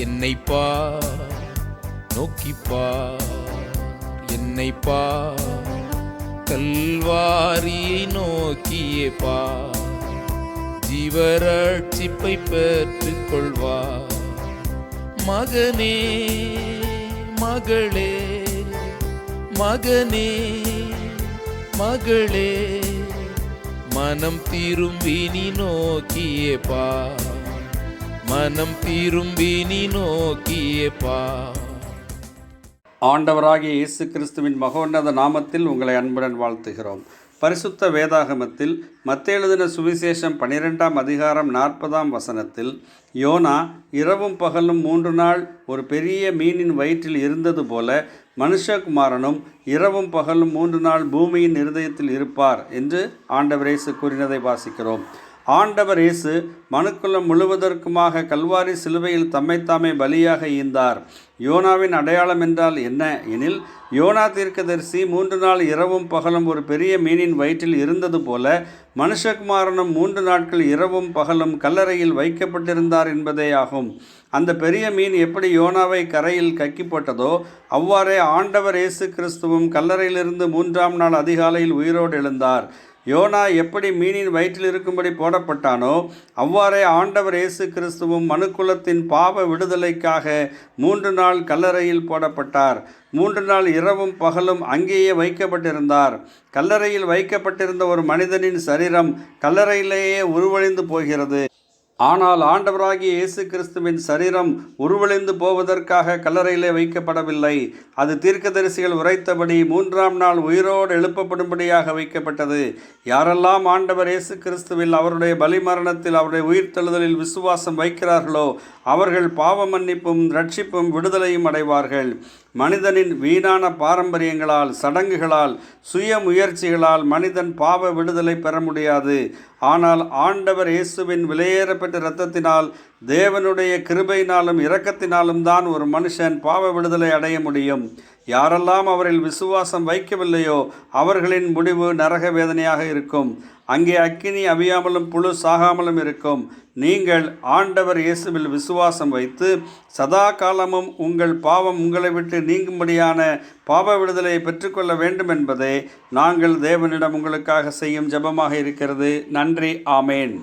என்னை பார், நோக்கி பார், என்னை பார், கல்வாரியை நோக்கியே பார், ஜீவரட்சிப்பை பெற்றுக் கொள்வார். மகனே மகளே, மகனே மகளே, மனம் திரும்பி நீ நோக்கியே பார், மனம் திரும்பி நீ நோக்கியே பார். ஆண்டவராகிய இயேசு கிறிஸ்துவின் மகோன்னத நாமத்தில் உங்களை அன்புடன் வாழ்த்துகிறோம். பரிசுத்த வேதாகமத்தில் மத்தேயு எழுதின சுவிசேஷம் 12ஆம் அதிகாரம் 40ஆம் வசனத்தில், யோனா இரவும் பகலும் 3 நாள் ஒரு பெரிய மீனின் வயிற்றில் இருந்தது போல மனுஷகுமாரனும் இரவும் பகலும் 3 நாள் பூமியின் இருதயத்தில் இருப்பார் என்று ஆண்டவர் இயேசு கூறினதை வாசிக்கிறோம். ஆண்டவர் இயேசு மனுக்குலம் முழுவதற்குமாக கல்வாரி சிலுவையில் தம்மைத்தாமே பலியாக ஈந்தார். யோனாவின் அடையாளம் என்றால் என்ன எனில், யோனா தீர்க்கதரிசி 3 நாள் இரவும் பகலும் ஒரு பெரிய மீனின் வயிற்றில் இருந்தது போல மனுஷகுமாரனும் 3 நாட்கள் இரவும் பகலும் கல்லறையில் வைக்கப்பட்டிருந்தார் என்பதே ஆகும். அந்த பெரிய மீன் எப்படி யோனாவை கரையில் கக்கி போட்டதோ அவ்வாறே ஆண்டவர் இயேசு கிறிஸ்துவும் கல்லறையிலிருந்து 3ஆம் நாள் அதிகாலையில் உயிரோடு எழுந்தார். யோனா எப்படி மீனின் வயிற்றில் இருக்கும்படி போடப்பட்டானோ அவ்வாறே ஆண்டவர் இயேசு கிறிஸ்துவும் மனுக்குலத்தின் பாவ விடுதலைக்காக 3 நாள் கல்லறையில் போடப்பட்டார். 3 நாள் இரவும் பகலும் அங்கேயே வைக்கப்பட்டிருந்தார். கல்லறையில் வைக்கப்பட்டிருந்த ஒரு மனிதனின் சரீரம் கல்லறையிலேயே உருவழிந்து போகிறது. ஆனால் ஆண்டவராகிய இயேசு கிறிஸ்துவின் சரீரம் உருவழிந்து போவதற்காக கல்லறையிலே வைக்கப்படவில்லை. அது தீர்க்கதரிசிகள் உரைத்தபடி 3ஆம் நாள் உயிரோடு எழுப்பப்படும்படியாக வைக்கப்பட்டது. யாரெல்லாம் ஆண்டவர் இயேசு கிறிஸ்துவில் அவருடைய பலிமரணத்தில் அவருடைய உயிர்த்தெழுதலில் விசுவாசம் வைக்கிறார்களோ அவர்கள் பாவ மன்னிப்பும் ரட்சிப்பும் விடுதலையும் அடைவார்கள். மனிதனின் வீணான பாரம்பரியங்களால், சடங்குகளால், சுய முயற்சிகளால் மனிதன் பாவ விடுதலை பெற முடியாது. ஆனால் ஆண்டவர் இயேசுவின் விலையேறப்பட்ட இரத்தத்தினால், தேவனுடைய கிருபையினாலும் இரக்கத்தினாலும் தான் ஒரு மனுஷன் பாவ விடுதலை அடைய முடியும். யாரெல்லாம் அவரில் விசுவாசம் வைக்கவில்லையோ அவர்களின் முடிவு நரக வேதனையாக இருக்கும். அங்கே அக்கினி அவியாமலும் புழு சாகாமலும் இருக்கும். நீங்கள் ஆண்டவர் இயேசுவில் விசுவாசம் வைத்து சதா காலமும் உங்கள் பாவம் உங்களை விட்டு நீங்கும்படியான பாவ விடுதலையை பெற்றுக்கொள்ள வேண்டும் என்பதே நாங்கள் தேவனிடம் உங்களுக்காக செய்யும் ஜெபமாக இருக்கிறது. நன்றி. ஆமேன்.